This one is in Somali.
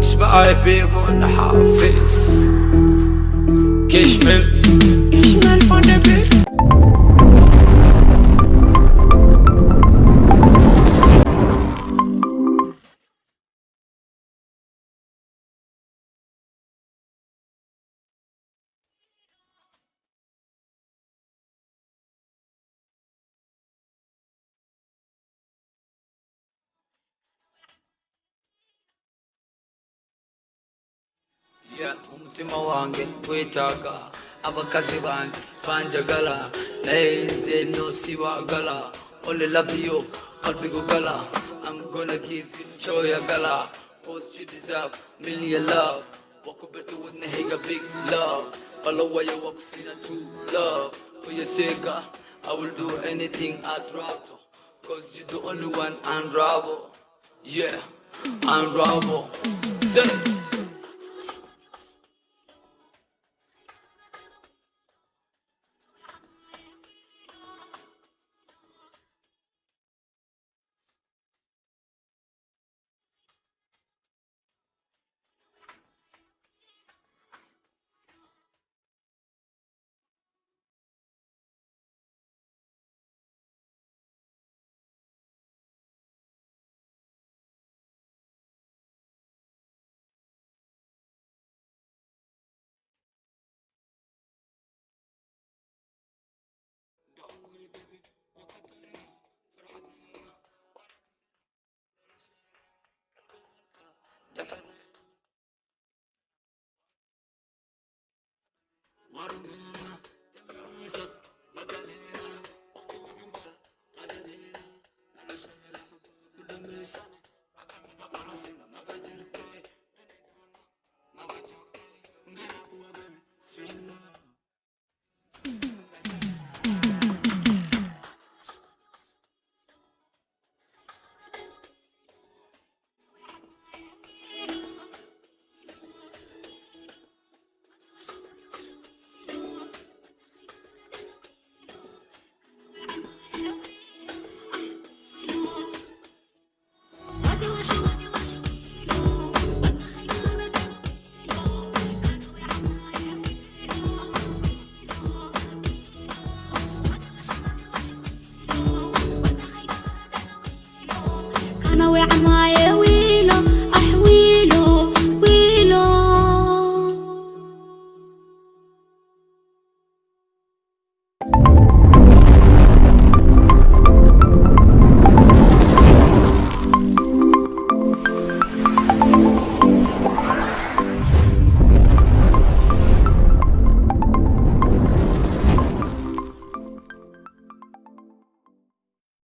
اسمعي بيبون حافظ كشمل وانا بيب. Yeah, umutima wange gwetaaga abakazi bange banjagala naye nze no sibagala. Only love you, kalbi gugala. I'm gonna give you choyagala. Cause you deserve million love. Wakubetu with nehiga big love. Follow you walk seen a true love. For your sake, I will do anything I drop to. Cause you the only one unravel. Yeah, unravel. Say. أنا وعماي